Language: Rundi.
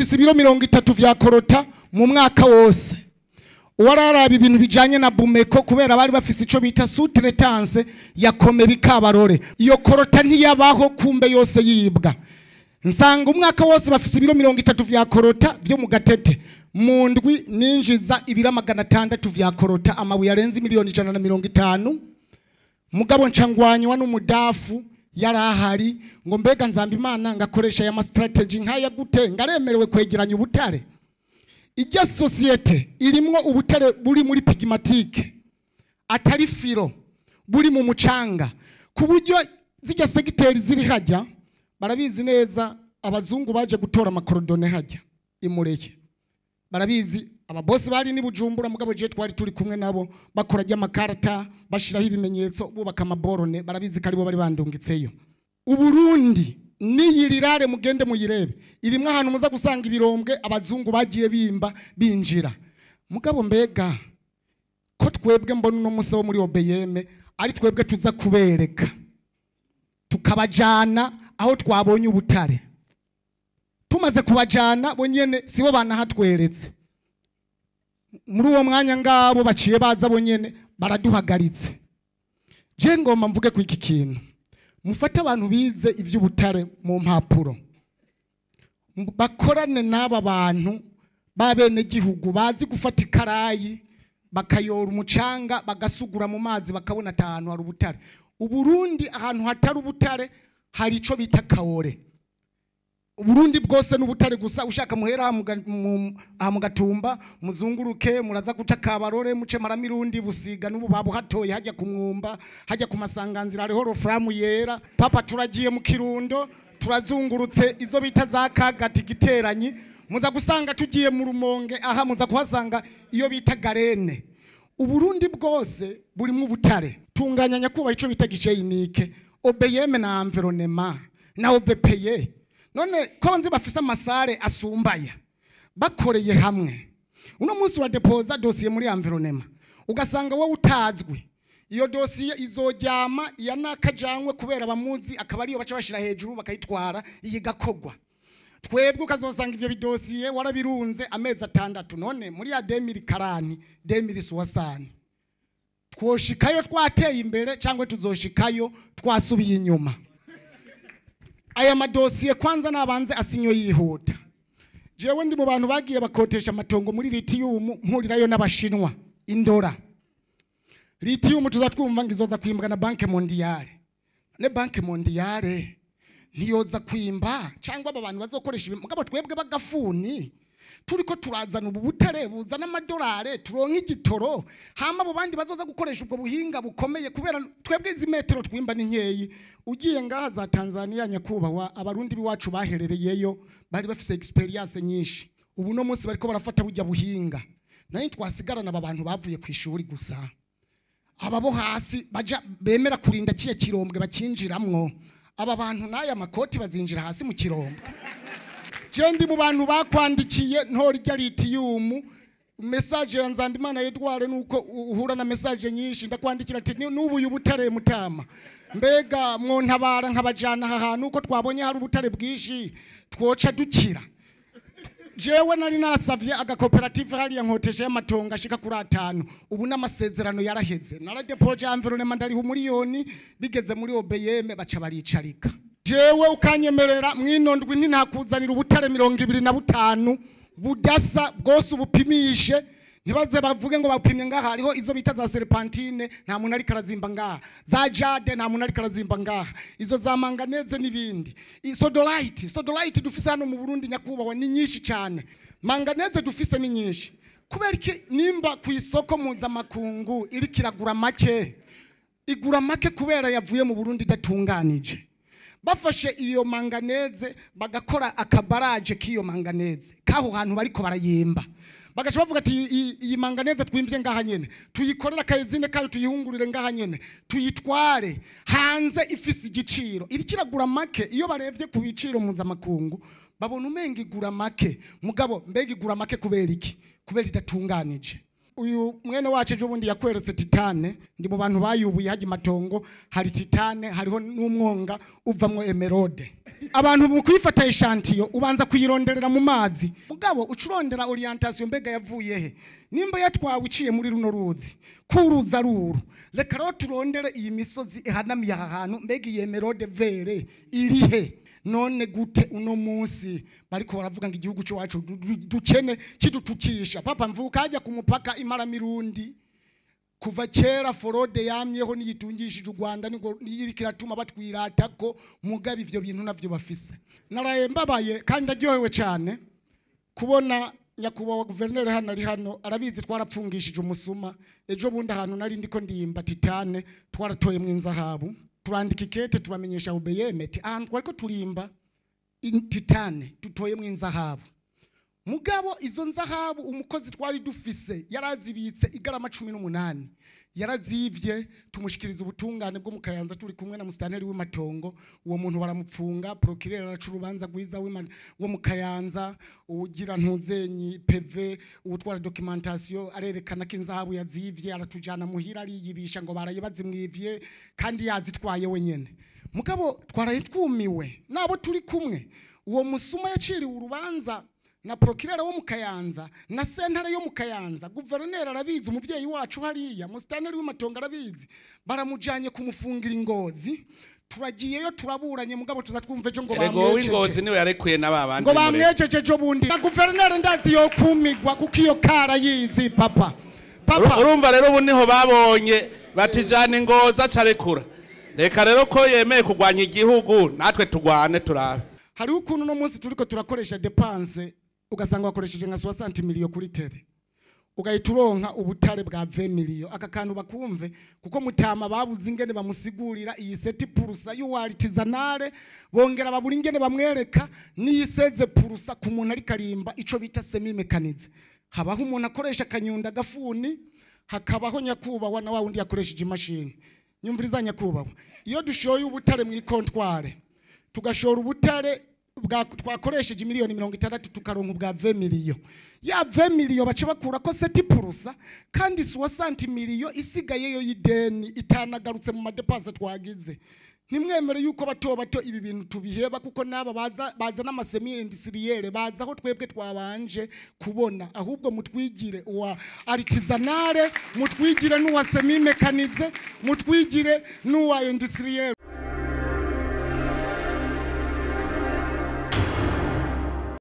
bafise ibiro 30 vya korota mu mwaka wose. Uwararaba ibintu bijanye na Bumeko kubera bari bafise ico bita sous-traitance ya Komebi Kabarore. Iyo korota ntiyabaho kumbe yose yibwa. Nsanga umwaka wose bafise ibiro 30 vya korota vyo mu Gatete. Mu ndwi ninjiza ibiro 600 vya korota amabuye arenze miliyoni 150. Mugabo ncangwanywa n'umudafu yarahari ngo mbega nzamba Imana ngakoresha ya strategy nkaya gute ngaremerewe kwegeranya ubutare. Ijya societe irimwo ubutare buri muri pigmatique atari filo buri mu mucanga kuburyo zijya segiteri ziri hajya barabizi neza abazungu baje gutora amakorodone hajya imureye barabizi ababosi bari ni Bujumbura mugabo je twari turi kumwe nabo bakora jya makarata bashiraho ibimenyetso bubaka amaborone barabizi karibo bari bandungitseyo. Uburundi niyirirare mugende muyirebe irimwe ahantu muza gusanga ibirombwe abazungu bagiye bimba binjira mugabo mbega ko twebwe mbona no musabo muri OBM ari twebwe tuza kubereka tukabajana aho twabonye ubutare tumaze kubajana bonyene sibo banahatweretse muri uwo mwanya ngabo baciye baza bonyene baraduhagaritse. Je ngomba mvuge ku iki kintu mufata abantu bize ivy'ubutare mu mpapuro bakorane n'aba bantu babene gihugu bazi gufata ikarayi bakayora umucanga bagasugura mu mazi bakabona atanu hari ubutare. Uburundi ahantu hatari ubutare hari ico bita kaore. Uburundi bwose n'ubutare gusa ushaka muhera mu Gatumba muzunguruke muraza guca Kabarore muce Maramirundi Busiga n'ubu babu hatoye hajya ku Mwumba hajya ku Masanganzira hariho Roframu yera papa turagiye mu Kirundo turazungurutse izo bita za Kagati Giteranyi muza gusanga tugiye mu Rumonge aha muza kuhasanga iyo bita Garene. Uburundi bwose buri mu butare tunganya nyakuba ico bita giceyinike OBM na environnement na OBPye none konzi bafise amasare asumbaya bakoreye hamwe uno munsi wa deposa dossier muri environnement ugasanga wowe utazwi iyo dossier izojyama ya nakajanywe kubera bamuzi akaba ariyo baca bashira hejuru bakayitwara iyi gakogwa twebwe ukazosanga ivyo bidosiye warabirunze amezi 6 none muri ya 2040 2060 twoshikayo twateye imbere cyangwa tuzoshikayo twasubiye inyuma. Aya madosiye kwanza nabanze asinyo yihuta. Jewe ndi mu bantu bagiye bakotesha amatongo muri lithium mpurirayo n'abashinwa indora. Lithium tuzatwumva ngizoza kwimbwa na Banque Mondiale. Ne Banque Mondiale ntiyoza kwimba cyangwa abantu bazokoresha mugabo twebwe bagafuni turiko turazana ubutare buzana amadolare turonka igitoro hama abo bandi bazoza gukoresha ubwo buhinga bukomeye kubera twebwe izi metero twimba ni nkeyi. Ugiye ngaha za Tanzania nyakubahwa abarundi biwacu baherereyeyo bari bafise experience nyinshi ubu no munsi bariko barafata bujya buhinga nani twasigarana abantu bavuye ku ishuri gusa ababo hasi baja bemera kurinda kiye kirombwe bakinjiramwo aba bantu naya makoti bazinjira hasi mu kirombwe. Jendi mu bantu bakwandikiye ntori rya lithium message ya Nzamba Imana Edouard nuko uhura na message nyinshi ndakwandikira ati nubu ubutare mutama mbega mwontabara nkabajana ahantu uko twabonye hari ubutare bwishi twoca dukira. Jewe nari nasavye agakoperative hari ya nkotesha y'amatonga ashika kuri 5 ubu n'amasezerano yaraheze naradepoje environnement ndariho miliyoni bigeze muri OBM baca baricarika. Jewe ukanyemerera mwinondwi ntinakuzanira ubutare 25 budasa bwose ubupimishe ntibaze bavuge ngo bapimye ngaha hariho izo bita za serpentine nta muntu ari karazimba ngaha za jade nta muntu ari karazimba ngaha izo za manganese n'ibindi sodolite dufise hano mu Burundi nyakubahwa ni nyinshi cyane manganese dufise ni nyinshi kubera iki nimba ku isoko mpuzamakungu iri kiragura make igura make kubera yavuye mu Burundi datunganije bafashe iyo manganese bagakora akabaraje k'iyo manganese kaho hantu bariko barayimba bagaca bavuga ati iyi manganese twimvye ngaha nyene tuyikorera kayizine kayo tuyihungurire ngaha nyene tuyitware hanze ifise igiciro iri kiragura make iyo barevye ku biciro mpuzamakungu babona umenga igura make mugabo mbega igura make kubera iki kubera idatunganije. Uyu mwene wacu ejo bundi yakweretse titane ndi mu bantu bayubuye haje matongo hari titane hariho n'umwonga uvamwo emerode abantu mu kwifata eshantiyo ubanza kuyironderera mu mazi mugabo ucurondera orientation mbega yavuye he nimba yatwawe iciye muri runo ruzi kuruza ruru reka ro turondere iyi misozi ihanamiye aha hantu mbega yemerode vere irihe none gute uno munsi bariko baravuga ngo igihugu cyo wacu dukene kidutukisha papa mvuka ajya ku mupaka imara mirundi kuva kera forode yamyeho niyitungishije u Rwanda niri kiratuma batwirata ko mugabe ivyo bintu navyo bafise naraye mbabaye kandi ndagyohewe cyane kubona nyakubahwa guverineri hano ari hano arabizi twarapfungishije umusuma ejo bundi ahantu nari ndiko ndimba titane twaratoye mu inzahabu turandika ikete turamenyesha ubeyemeti ahantu twariko turimba titane tutoye mu inzahabu mugabo izo nzahabu umukozi twari dufise yarazibitse igarama 18 yarazivye tumushikiriza ubutungane bwo mukayanza turi kumwe na mustaneri w'Imatongo uwo muntu baramupfunga procureur aracu rubanza gwiza wo mukayanza ugira ntuzenyi PV ubutwara documentation arerekana ko inzahabu yazivye aratujana muhira ariyibisha ngo barayibazimwivye kandi yazitwaye wenyene mugabo twarayitwumiwe nabo turi kumwe uwo musuma yaciriwe urubanza na procureur wo mukayanza na sentare yo mukayanza guverineri arabizi umuvyeyi wacu hariya mustaneri w'Imatongo arabizi baramujanye kumufungira ingozi turagiyeyo turaburanye mugabo tuzatwumve jo ngo bamwejeje ingozi niwe yarekuye nababandi ngo bamwejeje jo bundi na guverineri ndazi yo kumigwa kuko iyo kara yizi papa urumva rero ubu niho babonye batijana ingozi acarekura reka rero ko yemeye kugwanya igihugu natwe tugwane turabe hari ukuntu no munsi turiko turakoresha dépense ugasanga wakoresheje nka 60 million kuri tere ugahituronka ubutare bwa 20 million aka kantu bakumve kuko mutama babuze ingene bamusigurira iyi seti purusa yo artisanale bongera baburi ingene bamwereka niyiseze purusa ku muntu ari karimba ico bita semi mechanize habaho umuntu akoresha kanyunda gafuni hakabaho nyakubahwa na wundi yakoresheje imashini nyumviriza nyakubahwa iyo dushoye ubutare mu ikontware tugashora ubutare twakoresheje miliyoni 60 tukaronka bwa 20 million ya 20 million bace bakura ko seti purusa kandi 60 million isigaye yo yideni itanagarutse mu madepense twagize nimwemere yuko bato ibi bintu tubiheba kuko naba baza n'amasemi industriel baza aho twebwe twabanje kubona ahubwo mutwigire uwa artisanale mutwigire n'uwa semi mechanize mutwigire n'uwa industriel